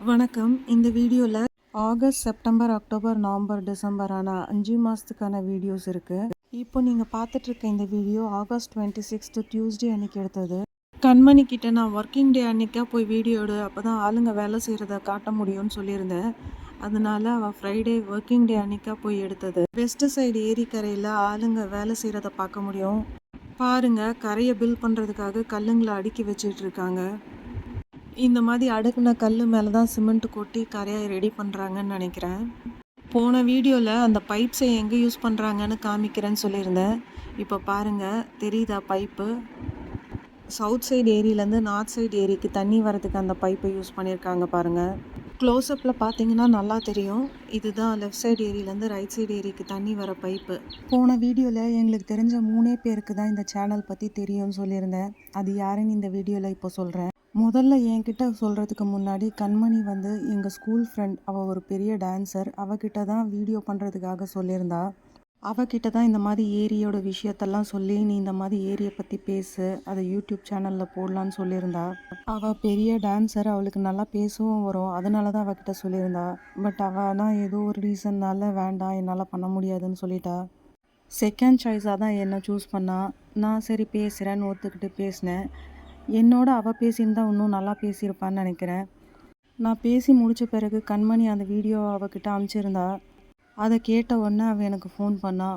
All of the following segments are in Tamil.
வணக்கம். இந்த வீடியோல August, September, October, November, December ஆன 5 மாசத்துக்கான வீடியோஸ் இருக்கு. இப்போ நீங்க பார்த்துட்டு இருக்க இந்த வீடியோ ஆகஸ்ட் 26 டியூஸ்டே அன்னைக்கு எடுத்தது. கண்மணி கிட்ட நான் ஒர்க்கிங் டே அன்னைக்கா போய் வீடியோ எடு, அப்பதான் ஆளுங்க வேலை செய்யறத காட்ட முடியும்னு சொல்லியிருந்தேன். அதனால அவ ஃப்ரைடே ஒர்க்கிங் டே அன்னைக்கா போய் எடுத்தது. வெஸ்ட் சைடு ஏரிக்கரையில ஆளுங்க வேலை செய்யறத பார்க்க முடியும். பாருங்க, கரையை பில் பண்றதுக்காக கல்லுங்களை அடுக்கி வச்சிட்டு இருக்காங்க. இந்த மாதிரி அடுக்குன கல் மேலே தான் சிமெண்ட் கொட்டி கரையை ரெடி பண்ணுறாங்கன்னு நினைக்கிறேன். போன வீடியோவில் அந்த பைப்ஸை எங்கே யூஸ் பண்ணுறாங்கன்னு காமிக்கிறேன்னு சொல்லியிருந்தேன். இப்போ பாருங்கள், தெரியுதா பைப்பு? சவுத் சைடு ஏரியிலேருந்து நார்த் சைடு ஏரிக்கு தண்ணி வரதுக்கு அந்த பைப்பை யூஸ் பண்ணியிருக்காங்க பாருங்கள். க்ளோஸ்அப்பில் பார்த்தீங்கன்னா நல்லா தெரியும். இதுதான் லெஃப்ட் சைடு ஏரியிலேருந்து ரைட் சைடு ஏரிக்கு தண்ணி வர பைப்பு. போன வீடியோவில் எங்களுக்கு தெரிஞ்ச 3 பேருக்கு தான் இந்த சேனல் பற்றி தெரியும்னு சொல்லியிருந்தேன். அது யாருன்னு இந்த வீடியோவில் இப்போ சொல்கிறேன். முதல்ல என்கிட்ட சொல்கிறதுக்கு முன்னாடி கண்மணி வந்து எங்கள் ஸ்கூல் ஃப்ரெண்ட். அவள் ஒரு பெரிய டான்ஸர். அவகிட்ட தான் வீடியோ பண்ணுறதுக்காக சொல்லியிருந்தா. அவகிட்ட தான் இந்த மாதிரி ஏரியோட விஷயத்தெல்லாம் சொல்லி, நீ இந்த மாதிரி ஏரியை பற்றி பேசு, அதை யூடியூப் சேனலில் போடலான்னு சொல்லியிருந்தா. அவள் பெரிய டான்ஸர், அவளுக்கு நல்லா பேசவும் வரும். அதனால தான் அவகிட்ட சொல்லியிருந்தா. பட் அவனா ஏதோ ஒரு ரீசன்னால வேண்டாம், என்னால் பண்ண முடியாதுன்னு சொல்லிட்டா. செகண்ட் சாய்ஸாக தான் என்னை சூஸ் பண்ணா. நான் சரி பேசுகிறேன்னு ஒத்துக்கிட்டு பேசினேன். என்னோட அவள் பேசியிருந்தா இன்னும் நல்லா பேசியிருப்பான்னு நினைக்கிறேன். நான் பேசி முடித்த பிறகு கண்மணி அந்த வீடியோ அவகிட்ட அனுப்பிச்சிருந்தா. அதை கேட்ட உடனே அவள் எனக்கு ஃபோன் பண்ணா.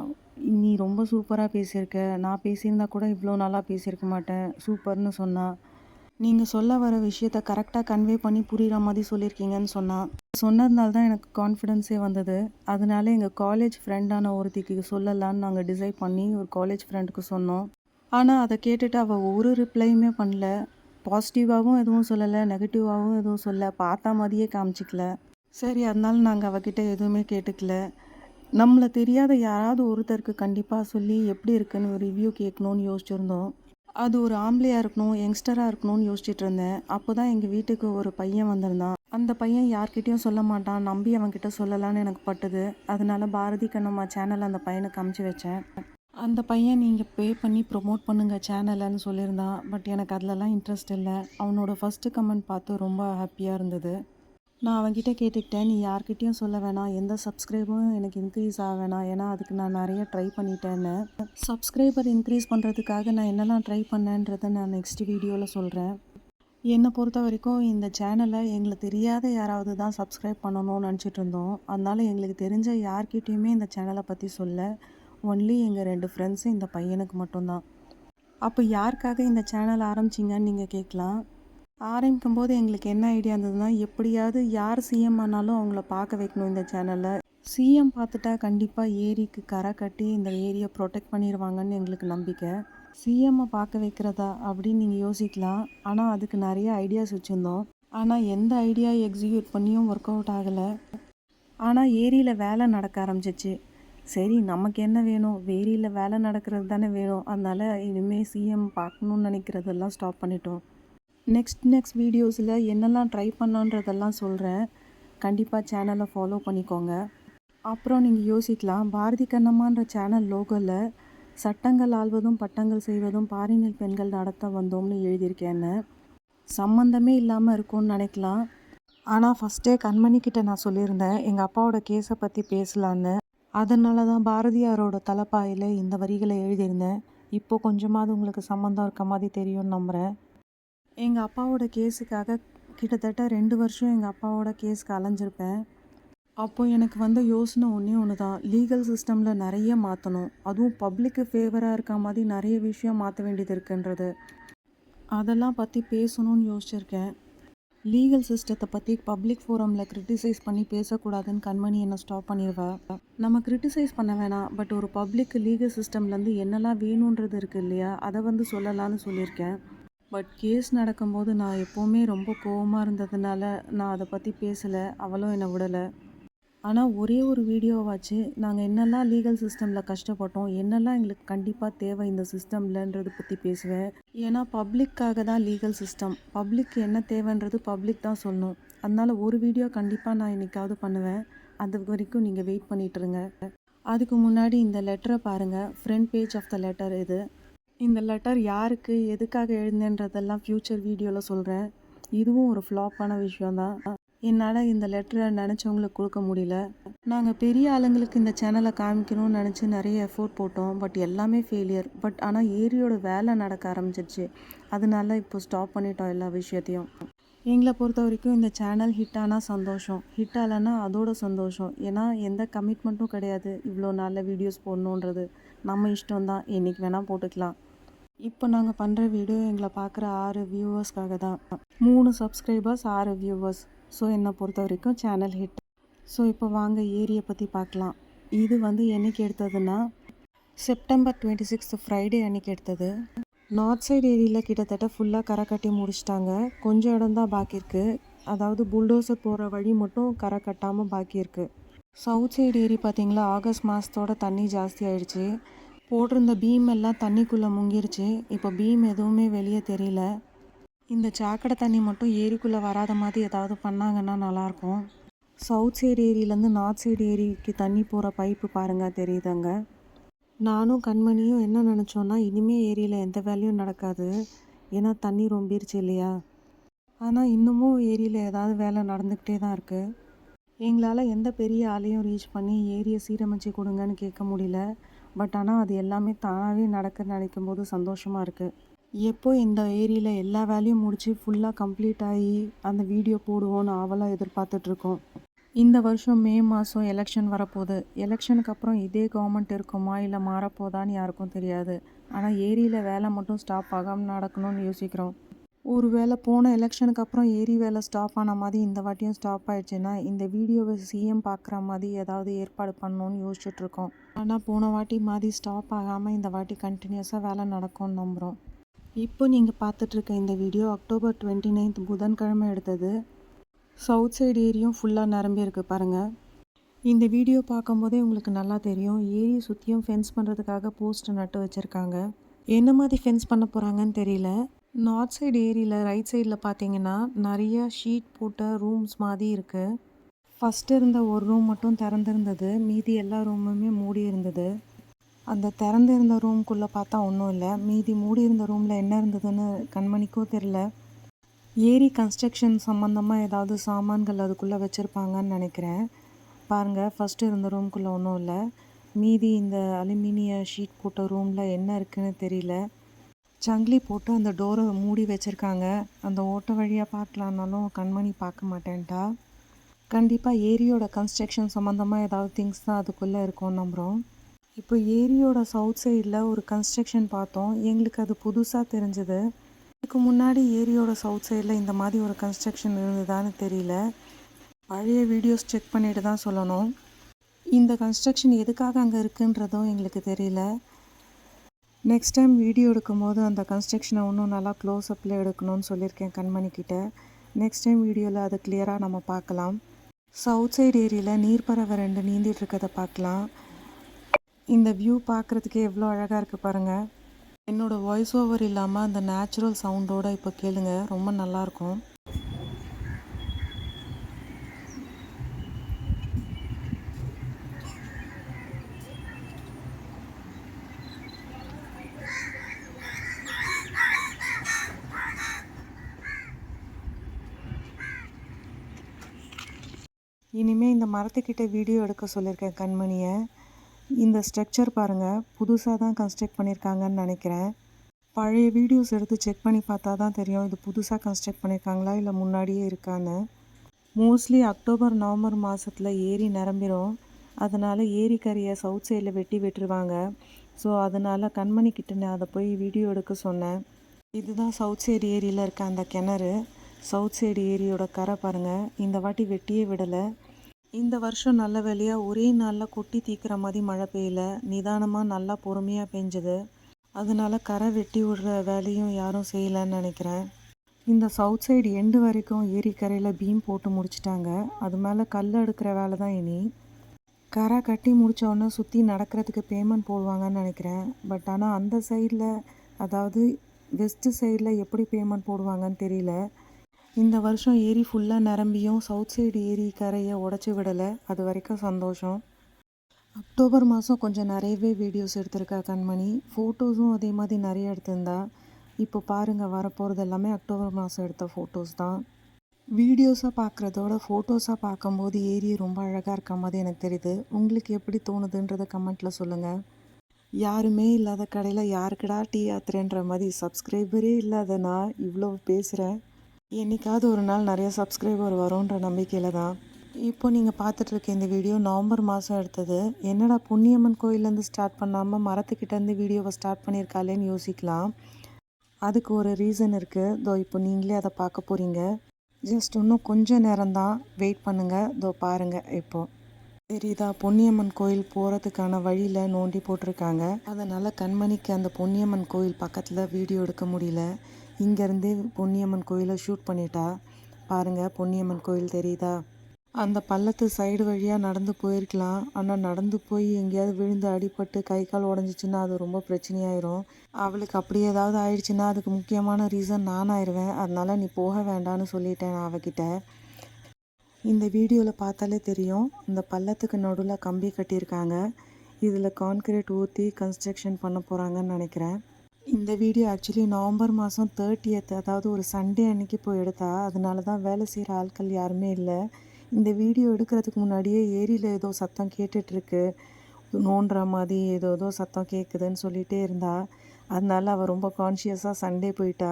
நீ ரொம்ப சூப்பராக பேசியிருக்க, நான் பேசியிருந்தா கூட இவ்வளோ நல்லா பேசியிருக்க மாட்டேன், சூப்பர்னு சொன்னா. நீங்கள் சொல்ல வர விஷயத்த கரெக்டாக கன்வே பண்ணி புரிகிற மாதிரி சொல்லியிருக்கீங்கன்னு சொன்னான். சொன்னதுனால தான் எனக்கு கான்ஃபிடென்ஸே வந்தது. அதனால எங்கள் காலேஜ் ஃப்ரெண்டான ஒருத்திக்கு சொல்லலான்னு நாங்கள் டிசைட் பண்ணி ஒரு காலேஜ் ஃப்ரெண்டுக்கு சொன்னோம். ஆனால் அதை கேட்டுட்டு அவள் ஒரு ரிப்ளையுமே பண்ணல. பாசிட்டிவாகவும் எதுவும் சொல்லலை, நெகட்டிவாகவும் எதுவும் சொல்ல, பார்த்தா மாதிரியே காமிச்சிக்கல. சரி, அதனால நாங்கள் அவகிட்ட எதுவுமே கேட்டுக்கல. நம்மளை தெரியாத யாராவது ஒருத்தருக்கு கண்டிப்பாக சொல்லி எப்படி இருக்குன்னு ஒரு ரிவ்யூ கேட்கணுன்னு யோசிச்சுருந்தோம். அது ஒரு ஆம்பளையாக இருக்கணும், யங்ஸ்டராக இருக்கணும்னு யோசிச்சுட்டு இருந்தேன். அப்போ தான் எங்கள் வீட்டுக்கு ஒரு பையன் வந்திருந்தான். அந்த பையன் யார்கிட்டையும் சொல்ல மாட்டான், நம்பி அவன்கிட்ட சொல்லலான்னு எனக்கு பட்டுது. அதனால பாரதி கண்ணம்மா சேனல் அந்த பையனுக்கு அமுச்சு வச்சேன். அந்த பையன் நீங்கள் பே பண்ணி ப்ரொமோட் பண்ணுங்கள் சேனலைன்னு சொல்லியிருந்தான். பட் எனக்கு அதிலலாம் இன்ட்ரெஸ்ட் இல்லை. அவனோட ஃபஸ்ட்டு கமெண்ட் பார்த்து ரொம்ப ஹாப்பியாக இருந்தது. நான் அவன்கிட்ட கேட்டுக்கிட்டேன், நீ யார்கிட்டையும் சொல்ல வேணாம், எந்த சப்ஸ்கிரைபரும் எனக்கு இன்க்ரீஸ் ஆக வேணாம், ஏன்னா அதுக்கு நான் நிறைய ட்ரை பண்ணிட்டேன்னு. சப்ஸ்கிரைபர் இன்க்ரீஸ் பண்ணுறதுக்காக நான் என்னெல்லாம் ட்ரை பண்ணேன்றதை நான் நெக்ஸ்ட் வீடியோவில் சொல்கிறேன். என்னை பொறுத்த வரைக்கும் இந்த சேனலை எங்களுக்கு தெரியாத யாராவது தான் சப்ஸ்கிரைப் பண்ணணும்னு நினச்சிட்டு இருந்தோம். அதனால் எங்களுக்கு தெரிஞ்ச யார்கிட்டையுமே இந்த சேனலை பற்றி சொல்ல, ஒன்லி எங்கள் 2 ஃப்ரெண்ட்ஸு இந்த பையனுக்கு மட்டும்தான். அப்போ யாருக்காக இந்த சேனல் ஆரம்பிச்சிங்கன்னு நீங்கள் கேட்கலாம். ஆரம்பிக்கும் போது எங்களுக்கு என்ன ஐடியா இருந்ததுன்னா, எப்படியாவது யார் சிஎம் ஆனாலும் அவங்கள பார்க்க வைக்கணும் இந்த சேனலில். சிஎம் பார்த்துட்டா கண்டிப்பாக ஏரிக்கு கரை கட்டி இந்த ஏரியை ப்ரொடெக்ட் பண்ணிடுவாங்கன்னு எங்களுக்கு நம்பிக்கை. சிஎம்மை பார்க்க வைக்கிறதா அப்படின்னு நீங்கள் யோசிக்கலாம். ஆனால் அதுக்கு நிறைய ஐடியாஸ் வச்சுருந்தோம். ஆனால் எந்த ஐடியா எக்ஸிக்யூட் பண்ணியும் ஒர்க் அவுட் ஆகலை. ஆனால் ஏரியில் வேலை நடக்க ஆரம்பிச்சிச்சு. சரி, நமக்கு என்ன வேணும், ஏரியில் வேலை நடக்கிறது தானே வேணும். அதனால் இனிமேல் சிஎம் பார்க்கணுன்னு நினைக்கிறதெல்லாம் ஸ்டாப் பண்ணிட்டோம். நெக்ஸ்ட் வீடியோஸில் என்னெல்லாம் ட்ரை பண்ணோன்றதெல்லாம் சொல்கிறேன். கண்டிப்பாக சேனலை ஃபாலோ பண்ணிக்கோங்க. அப்புறம் நீங்கள் யோசிக்கலாம், பாரதி கண்ணம்மான்ற சேனல் லோகோவில் சட்டங்கள் ஆள்வதும் பட்டங்கள் செய்வதும் பாரினில் பெண்கள் நடத்த வந்தோம்னு எழுதியிருக்கேன்னு. சம்மந்தமே இல்லாமல் இருக்கும்னு நினைக்கலாம். ஆனால் ஃபஸ்ட்டே கண்மணிக்கிட்ட நான் சொல்லியிருந்தேன், எங்கள் அப்பாவோட கேஸை பற்றி பேசலான்னு. அதனால தான் பாரதியாரோட தலைப்பாயில் இந்த வரிகளை எழுதியிருந்தேன். இப்போ கொஞ்சமாவது உங்களுக்கு சம்மந்தம் இருக்க மாதிரி தெரியும்னு நம்புகிறேன். எங்கள் அப்பாவோட கேஸுக்காக கிட்டத்தட்ட 2 வருஷம் எங்கள் அப்பாவோட கேஸுக்கு அலைஞ்சிருப்பேன். அப்போது எனக்கு வந்த யோசனை ஒன்று தான், லீகல் சிஸ்டமில் நிறைய மாற்றணும், அதுவும் பப்ளிக்கு ஃபேவராக இருக்க மாதிரி நிறைய விஷயம் மாற்ற வேண்டியது இருக்குன்றது. அதெல்லாம் பற்றி பேசணும்னு யோசிச்சிருக்கேன். லீகல் சிஸ்டத்தை பற்றி பப்ளிக் ஃபோரமில் கிரிட்டிசைஸ் பண்ணி பேசக்கூடாதுன்னு கண்மணி என்னை ஸ்டாப் பண்ணிடுவா. நம்ம கிரிட்டிசைஸ் பண்ண வேணாம், பட் ஒரு பப்ளிக் லீகல் சிஸ்டம்லேருந்து என்னெல்லாம் வேணுன்றது இருக்குது இல்லையா, அதை சொல்லலான்னு சொல்லியிருக்கேன். பட் கேஸ் நடக்கும்போது நான் எப்போவுமே ரொம்ப கோவமாக இருந்ததுனால நான் அதை பற்றி பேசலை. அவளும் என்னை விடலை. ஆனால் ஒரே ஒரு வீடியோவாச்சு நாங்கள் என்னெல்லாம் லீகல் சிஸ்டமில் கஷ்டப்பட்டோம், என்னெல்லாம் எங்களுக்கு கண்டிப்பாக தேவை இந்த சிஸ்டம்லன்றது பற்றி பேசுவேன். ஏன்னா பப்ளிக்காக தான் லீகல் சிஸ்டம். பப்ளிக் என்ன தேவைன்றது பப்ளிக் தான் சொல்லணும். அதனால் ஒரு வீடியோ கண்டிப்பாக நான் இன்றைக்காவது பண்ணுவேன். அது வரைக்கும் நீங்கள் வெயிட் பண்ணிட்டுருங்க. அதுக்கு முன்னாடி இந்த லெட்டரை பாருங்கள். Front page of the letter இது. இந்த லெட்டர் யாருக்கு எதுக்காக எழுந்தேன்றதெல்லாம் ஃப்யூச்சர் வீடியோவில் சொல்கிறேன். இதுவும் ஒரு ஃப்ளாப்பான விஷயந்தான். என்னால் இந்த லெட்டரை நினச்சவங்களுக்கு கொடுக்க முடியல. நாங்கள் பெரிய ஆளுங்களுக்கு இந்த சேனலை காமிக்கணும்னு நினச்சி நிறைய எஃபோர்ட் போட்டோம். பட் எல்லாமே ஃபெயிலியர். பட் ஆனால் ஏரியோட வேலை நடக்க ஆரம்பிச்சிருச்சு. அதனால இப்போ ஸ்டாப் பண்ணிட்டோம் எல்லா விஷயத்தையும். எங்களை பொறுத்த வரைக்கும் இந்த சேனல் ஹிட் ஆனால் சந்தோஷம், ஹிட் ஆகலைன்னா அதோட சந்தோஷம். ஏன்னா எந்த கமிட்மெண்ட்டும் கிடையாது இவ்வளோ நல்ல வீடியோஸ் போடணுன்றது. நம்ம இஷ்டம் தான், என்றைக்கு வேணால் போட்டுக்கலாம். இப்போ நாங்கள் பண்ணுற வீடியோ எங்களை பார்க்குற 6 வியூவர்ஸ்க்காக தான். 3 சப்ஸ்கிரைபர்ஸ் 6 வியூவர்ஸ். ஸோ என்னை பொறுத்த வரைக்கும் சேனல் ஹிட். ஸோ இப்போ வாங்க ஏரியை பற்றி பார்க்கலாம். இது என்னைக்கு எடுத்ததுன்னா செப்டம்பர் 26 ஃப்ரைடே அன்றைக்கி எடுத்தது. நார்த் சைடு ஏரியில் கிட்டத்தட்ட ஃபுல்லாக கரை கட்டி முடிச்சிட்டாங்க. கொஞ்சம் இடம் தான் பாக்கி இருக்குது. அதாவது புல்டோசர் போகிற வழி மட்டும் கரை கட்டாமல் பாக்கி இருக்குது. சவுத் சைடு ஏரி பார்த்திங்களா, ஆகஸ்ட் மாதத்தோட தண்ணி ஜாஸ்தி ஆயிடுச்சு. போட்டிருந்த பீம் எல்லாம் தண்ணிக்குள்ளே முங்கிருச்சு. இப்போ பீம் எதுவுமே வெளியே தெரியல. இந்த சாக்கடை தண்ணி மட்டும் ஏரிக்குள்ளே வராத மாதிரி ஏதாவது பண்ணாங்கன்னா நல்லாயிருக்கும். சவுத் சைடு ஏரியிலேருந்து நார்த் சைடு ஏரிக்கு தண்ணி போகிற பைப்பு பாருங்கள், தெரியுதாங்க. நானும் கண்மணியும் என்ன நினச்சோன்னா, இனிமேல் ஏரியில் எந்த வேலையும் நடக்காது, ஏன்னா தண்ணி ரொம்பிருச்சு இல்லையா. ஆனால் இன்னமும் ஏரியில் ஏதாவது வேலை நடந்துக்கிட்டே தான் இருக்குது. எங்களால் எந்த பெரிய ஆளையும் ரீச் பண்ணி ஏரியை சீரமைச்சு கொடுங்கன்னு கேட்க முடியல. பட் ஆனால் அது எல்லாமே தானாகவே நடக்க நினைக்கும் போது சந்தோஷமாக இருக்குது. எப்போ இந்த ஏரியில் எல்லா வேலையும் முடித்து ஃபுல்லாக கம்ப்ளீட் ஆகி அந்த வீடியோ போடுவோன்னு ஆவலாக எதிர்பார்த்துட்ருக்கோம். இந்த வருஷம் மே மாதம் எலெக்ஷன் வரப்போகுது. எலெக்ஷனுக்கு அப்புறம் இதே கவர்மெண்ட் இருக்குமா இல்லை மாறப்போதான்னு யாருக்கும் தெரியாது. ஆனால் ஏரியில் வேலை மட்டும் ஸ்டாப் ஆகாமல் நடக்கணும்னு யோசிக்கிறோம். ஒரு வேளை போன எலெக்ஷனுக்கு அப்புறம் ஏரி வேலை ஸ்டாப் ஆன மாதிரி இந்த வாட்டியும் ஸ்டாப் ஆயிடுச்சுன்னா இந்த வீடியோவை சிஎம் பார்க்குற மாதிரி ஏதாவது ஏற்பாடு பண்ணணும்னு யோசிச்சுட்ருக்கோம். ஆனால் போன வாட்டி மாதிரி ஸ்டாப் ஆகாமல் இந்த வாட்டி கண்டினியூஸாக வேலை நடக்கும்னு நம்புகிறோம். இப்போ நீங்கள் பார்த்துட்ருக்க இந்த வீடியோ அக்டோபர் 29 புதன்கிழமை எடுத்தது. சவுத் சைடு ஏரியும் ஃபுல்லாக நிரம்பி இருக்குது பாருங்கள். இந்த வீடியோ பார்க்கும்போதே உங்களுக்கு நல்லா தெரியும். ஏரி சுற்றியும் ஃபென்ஸ் பண்ணுறதுக்காக போஸ்ட் நட்டு வச்சுருக்காங்க. என்ன மாதிரி ஃபென்ஸ் பண்ண போகிறாங்கன்னு தெரியல. நார்த் சைடு ஏரியில் ரைட் சைடில் பார்த்தீங்கன்னா நிறைய ஷீட் போட்ட ரூம்ஸ் மாதிரி இருக்குது. ஃபஸ்ட்டு இருந்த ஒரு ரூம் மட்டும் திறந்துருந்தது, மீதி எல்லா ரூமுமே மூடி இருந்தது. அந்த திறந்திருந்த ரூம்குள்ளே பார்த்தா ஒன்றும் இல்லை. மீதி மூடி இருந்த ரூமில் என்ன இருந்ததுன்னு கண்மணிக்கும் தெரில. ஏரி கன்ஸ்ட்ரக்ஷன் சம்மந்தமாக ஏதாவது சாமான்கள் அதுக்குள்ளே வச்சுருப்பாங்கன்னு நினைக்கிறேன். பாருங்கள், ஃபஸ்ட்டு இருந்த ரூம்குள்ளே ஒன்றும் இல்லை. மீதி இந்த அலுமினிய ஷீட் போட்ட ரூமில் என்ன இருக்குதுன்னு தெரியல. சங்கிலி போட்டு அந்த டோரை மூடி வச்சுருக்காங்க. அந்த ஓட்டை வழியாக பார்க்கலான்னாலும் கண்மணி பார்க்க மாட்டேன்ட்டா. கண்டிப்பாக ஏரியோட கன்ஸ்ட்ரக்ஷன் சம்மந்தமாக ஏதாவது திங்ஸ் தான் அதுக்குள்ளே இருக்கும்னு நம்புகிறோம். இப்போ ஏரியோட சவுத் சைடில் ஒரு கன்ஸ்ட்ரக்ஷன் பார்த்தோம். எங்களுக்கு அது புதுசாக தெரிஞ்சுது. இதுக்கு முன்னாடி ஏரியோட சவுத் சைடில் இந்த மாதிரி ஒரு கன்ஸ்ட்ரக்ஷன் இருந்ததான்னு தெரியல. பழைய வீடியோஸ் செக் பண்ணிட்டு தான் சொல்லணும். இந்த கன்ஸ்ட்ரக்ஷன் எதுக்காக அங்கே இருக்குன்றதும் எங்களுக்கு தெரியல. நெக்ஸ்ட் டைம் வீடியோ எடுக்கும்போது அந்த கன்ஸ்ட்ரக்ஷனை இன்னும் நல்லா க்ளோஸ்அப்பில் எடுக்கணும்னு சொல்லியிருக்கேன் கண்மணிக்கிட்ட. நெக்ஸ்ட் டைம் வீடியோவில் அது கிளியராக நம்ம பார்க்கலாம். சவுத் சைடு ஏரியில் நீர்ப்பறவை 2 நீந்திட்டு இருக்கிறத பார்க்கலாம். இந்த வியூ பார்க்குறதுக்கே எவ்வளோ அழகாக இருக்குது பாருங்கள். என்னோடய வாய்ஸ் ஓவர் இல்லாமல் அந்த நேச்சுரல் சவுண்டோடு இப்போ கேளுங்க, ரொம்ப நல்லாயிருக்கும். இனிமேல் இந்த மரத்துக்கிட்ட வீடியோ எடுக்க சொல்லியிருக்கேன் கண்மணியை. இந்த ஸ்ட்ரக்சர் பாருங்கள், புதுசாக தான் கன்ஸ்ட்ரக்ட் பண்ணியிருக்காங்கன்னு நினைக்கிறேன். பழைய வீடியோஸ் எடுத்து செக் பண்ணி பார்த்தா தான் தெரியும் இது புதுசாக கன்ஸ்ட்ரக்ட் பண்ணியிருக்காங்களா இல்லை முன்னாடியே இருக்கான்னு. மோஸ்ட்லி அக்டோபர் நவம்பர் மாதத்தில் ஏரி நிரம்பிடும். அதனால் ஏரிக்கரையை சவுத் சைடில் வெட்டி விட்டுருவாங்க. ஸோ அதனால் கண்மணிக்கிட்ட நான் அதை போய் வீடியோ எடுக்க சொன்னேன். இதுதான் சவுத் சைடு ஏரியில் இருக்க அந்த கிணறு. சவுத் சைடு ஏரியோட கரை பாருங்கள், இந்த வாட்டி வெட்டியே விடலை. இந்த வருஷம் நல்ல வேலையாக ஒரே நாளில் கொட்டி தீக்கிற மாதிரி மழை பெய்யல. நிதானமாக நல்லா பொறுமையாக பெஞ்சுது. அதனால கரை வெட்டி விடுற வேலையும் யாரும் செய்யலைன்னு நினைக்கிறேன். இந்த சவுத் சைடு எண்டு வரைக்கும் ஏரிக்கரையில் பீம் போட்டு முடிச்சிட்டாங்க. அது மேலே கல் எடுக்கிற வேலை தான் இனி. கரை கட்டி முடித்தோடனே சுற்றி நடக்கிறதுக்கு பேமெண்ட் போடுவாங்கன்னு நினைக்கிறேன். பட் ஆனால் அந்த சைடில், அதாவது வெஸ்ட்டு சைடில் எப்படி பேமெண்ட் போடுவாங்கன்னு தெரியல. இந்த வருஷம் ஏரி ஃபுல்லாக நிரம்பியும் சவுத் சைடு ஏரி கரையை உடச்சி விடலை. அது வரைக்கும் சந்தோஷம். அக்டோபர் மாதம் கொஞ்சம் நிறையவே வீடியோஸ் எடுத்திருக்கா கண்மணி. ஃபோட்டோஸும் அதே மாதிரி நிறைய எடுத்திருந்தா. இப்போ பாருங்கள், வரப்போகிறது எல்லாமே அக்டோபர் மாதம் எடுத்த ஃபோட்டோஸ் தான். வீடியோஸாக பார்க்குறதோட ஃபோட்டோஸாக பார்க்கும்போது ஏரி ரொம்ப அழகாக இருக்க மாதிரி எனக்கு தெரியுது. உங்களுக்கு எப்படி தோணுதுன்றதை கமெண்ட்டில் சொல்லுங்கள். யாருமே இல்லாத கடையில் யாருக்குடா டீ ஆத்துறேன்ற மாதிரி சப்ஸ்கிரைபரே இல்லாத நான் இவ்வளோ பேசுகிறேன். என்றைக்காவது ஒரு நாள் நிறைய சப்ஸ்கிரைபர் வரும்ன்ற நம்பிக்கையில் தான். இப்போ நீங்கள் பார்த்துட்ருக்க இந்த வீடியோ நவம்பர் மாதம் எடுத்தது. என்னடா பொன்னியம்மன் கோயிலேருந்து ஸ்டார்ட் பண்ணாமல் மரத்துக்கிட்டேருந்து வீடியோவை ஸ்டார்ட் பண்ணியிருக்காளேன்னு யோசிக்கலாம். அதுக்கு ஒரு ரீசன் இருக்குது. இதோ இப்போ நீங்களே அதை பார்க்க போகிறீங்க. ஜஸ்ட் இன்னும் கொஞ்சம் நேரம்தான், வெயிட் பண்ணுங்கள். இதோ பாருங்கள். இப்போது தெரியுதா, பொன்னியம்மன் கோயில் போகிறதுக்கான வழியில் நோண்டி போட்டிருக்காங்க. அதனால் கண்மணிக்கு அந்த பொன்னியம்மன் கோயில் பக்கத்தில் வீடியோ எடுக்க முடியல. இங்கேருந்தே பொன்னியம்மன் கோயிலை ஷூட் பண்ணிட்டா. பாருங்கள், பொன்னியம்மன் கோயில் தெரியுதா? அந்த பள்ளத்து சைடு வழியாக நடந்து போயிருக்கலாம். ஆனால் நடந்து போய் எங்கேயாவது விழுந்து அடிபட்டு கை கால் உடஞ்சிச்சின்னா அது ரொம்ப பிரச்சனையாயிரும். அவளுக்கு அப்படி ஏதாவது ஆயிடுச்சுன்னா அதுக்கு முக்கியமான ரீசன் நானாயிருவேன். அதனால் நீ போக வேண்டான்னு சொல்லிட்டேன் நான் அவகிட்ட. இந்த வீடியோவில் பார்த்தாலே தெரியும், இந்த பள்ளத்துக்கு நடுவில் கம்பி கட்டியிருக்காங்க. இதில் கான்கிரீட் ஊற்றி கன்ஸ்ட்ரக்ஷன் பண்ண போகிறாங்கன்னு நினைக்கிறேன். இந்த வீடியோ ஆக்சுவலி நவம்பர் மாதம் 30th, அதாவது ஒரு சண்டே அன்னைக்கு போய் எடுத்தா. அதனால தான் வேலை செய்கிற ஆட்கள் யாருமே இல்லை. இந்த வீடியோ எடுக்கிறதுக்கு முன்னாடியே ஏரியில் ஏதோ சத்தம் கேட்டுட்ருக்கு, நோண்டுற மாதிரி ஏதோ சத்தம் கேட்குதுன்னு சொல்லிகிட்டே இருந்தா. அதனால அவள் ரொம்ப கான்ஷியஸாக சண்டே போயிட்டா.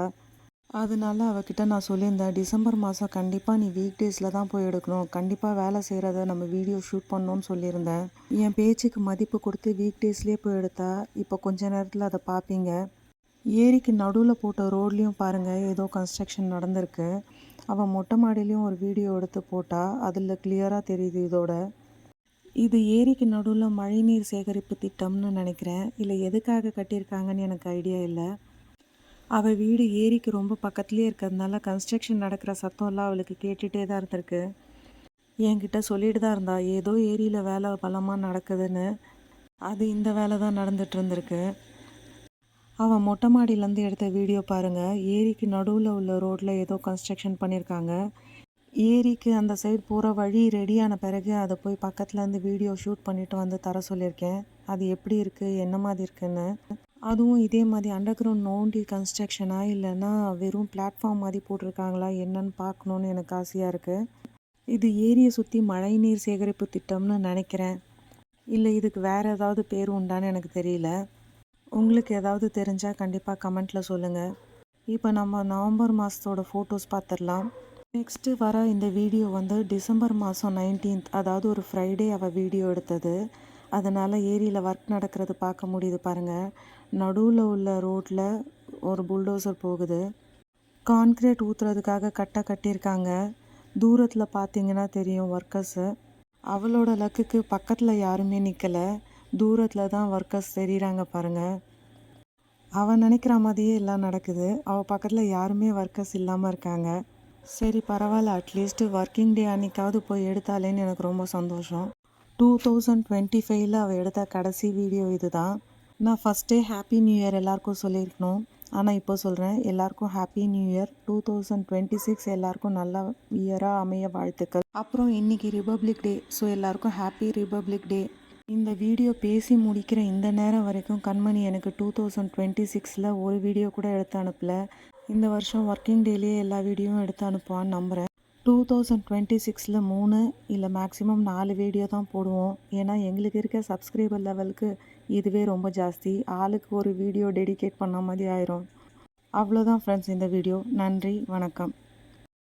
அதனால அவகிட்ட நான் சொல்லியிருந்தேன், டிசம்பர் மாதம் கண்டிப்பாக நீ வீக் டேஸில் தான் போய் எடுக்கணும், கண்டிப்பாக வேலை செய்கிறத நம்ம வீடியோ ஷூட் பண்ணணும்னு சொல்லியிருந்தேன். என் பேச்சுக்கு மதிப்பு கொடுத்து வீக் டேஸ்லேயே போய் எடுத்தா. இப்போ கொஞ்ச நேரத்தில் அதை பார்ப்பீங்க. ஏரிக்கு நடுவில் போட்ட ரோட்லேயும் பாருங்கள், ஏதோ கன்ஸ்ட்ரக்ஷன் நடந்திருக்கு. அவன் மொட்டை மாடிலையும் ஒரு வீடியோ எடுத்து போட்டா. அதில் கிளியராக தெரியுது இதோட. இது ஏரிக்கு நடுவில் மழைநீர் சேகரிப்பு திட்டம்னு நினைக்கிறேன். இல்லை எதுக்காக கட்டியிருக்காங்கன்னு எனக்கு ஐடியா இல்லை. அவள் வீடு ஏரிக்கு ரொம்ப பக்கத்துலேயே இருக்கிறதுனால கன்ஸ்ட்ரக்ஷன் நடக்கிற சத்தம்லாம் அவளுக்கு கேட்டுகிட்டே தான் இருந்திருக்கு. என்கிட்ட சொல்லிட்டு தான் இருந்தா, ஏதோ ஏரியில் வேலை பலமாக நடக்குதுன்னு. அது இந்த வேலை தான் நடந்துட்டு இருந்திருக்கு. அவன் மொட்டை மாடியிலேருந்து எடுத்த வீடியோ பாருங்கள். ஏரிக்கு நடுவில் உள்ள ரோட்டில் ஏதோ கன்ஸ்ட்ரக்ஷன் பண்ணியிருக்காங்க. ஏரிக்கு அந்த சைடு போகிற வழி ரெடியான பிறகு அதை போய் பக்கத்துலேருந்து வீடியோ ஷூட் பண்ணிவிட்டு வந்து தர சொல்லியிருக்கேன். அது எப்படி இருக்குது, என்ன மாதிரி இருக்குன்னு. அதுவும் இதே மாதிரி அண்டர் கிரவுண்ட் நோண்டி கன்ஸ்ட்ரக்ஷனா இல்லைன்னா வெறும் பிளாட்ஃபார்ம் மாதிரி போட்டிருக்காங்களா என்னன்னு பார்க்கணுன்னு எனக்கு ஆசையாக இருக்குது. இது ஏரியை சுற்றி மழைநீர் சேகரிப்பு திட்டம்னு நினைக்கிறேன். இல்லை இதுக்கு வேறு ஏதாவது பேர் உண்டான்னு எனக்கு தெரியல. உங்களுக்கு ஏதாவது தெரிஞ்சால் கண்டிப்பாக கமெண்ட்டில் சொல்லுங்கள். இப்போ நம்ம நவம்பர் மாதத்தோட ஃபோட்டோஸ் பார்த்துடலாம். நெக்ஸ்ட்டு வர இந்த வீடியோ வந்து டிசம்பர் மாதம் 19th, அதாவது ஒரு ஃப்ரைடே அவள் வீடியோ எடுத்தது. அதனால் ஏரியில் ஒர்க் நடக்கிறது பார்க்க முடியுது பாருங்கள். நடுவில் உள்ள ரோட்டில் ஒரு புல்டோசர் போகுது. கான்க்ரீட் ஊற்றுறதுக்காக கட்டியிருக்காங்க. தூரத்தில் பார்த்தீங்கன்னா தெரியும் ஒர்க்கர்ஸு. அவளோட லக்குக்கு பக்கத்தில் யாருமே நிற்கலை. தூரத்தில் தான் ஒர்க்கர்ஸ் தெரியுறாங்க பாருங்கள். அவள் நினைக்கிற மாதிரியே எல்லாம் நடக்குது. அவள் பக்கத்தில் யாருமே ஒர்க்கர்ஸ் இல்லாமல் இருக்காங்க. சரி பரவாயில்ல, அட்லீஸ்ட்டு ஒர்க்கிங் டே அன்றைக்காவது போய் எடுத்தாலேன்னு எனக்கு ரொம்ப சந்தோஷம். 2025 அவள் எடுத்த கடைசி வீடியோ இது தான். நான் ஃபஸ்ட்டே ஹாப்பி நியூ இயர் எல்லாருக்கும் சொல்லியிருக்கணும். ஆனால் இப்போ சொல்கிறேன், எல்லாருக்கும் ஹாப்பி நியூ இயர். 2026 எல்லாருக்கும் நல்ல இயராக அமைய வாழ்த்துக்கள். அப்புறம் இன்றைக்கி ரிபப்ளிக் டே. ஸோ எல்லாருக்கும் ஹாப்பி ரிபப்ளிக் டே. இந்த வீடியோ பேசி முடிக்கிற இந்த நேரம் வரைக்கும் கண்மணி எனக்கு 2026 ஒரு வீடியோ கூட எடுத்து அனுப்பலை. இந்த வருஷம் ஒர்க்கிங் டேலேயே எல்லா வீடியோவும் எடுத்து அனுப்புவான்னு நம்புகிறேன். 2026 3 இல்லை மேக்ஸிமம் 4 வீடியோ தான் போடுவோம். ஏன்னா எங்களுக்கு இருக்க சப்ஸ்கிரைபர் லெவலுக்கு இதுவே ரொம்ப ஜாஸ்தி. ஆளுக்கு ஒரு வீடியோ டெடிகேட் பண்ண மாதிரி ஆயிரும். அவ்வளோதான் ஃப்ரெண்ட்ஸ் இந்த வீடியோ. நன்றி, வணக்கம்.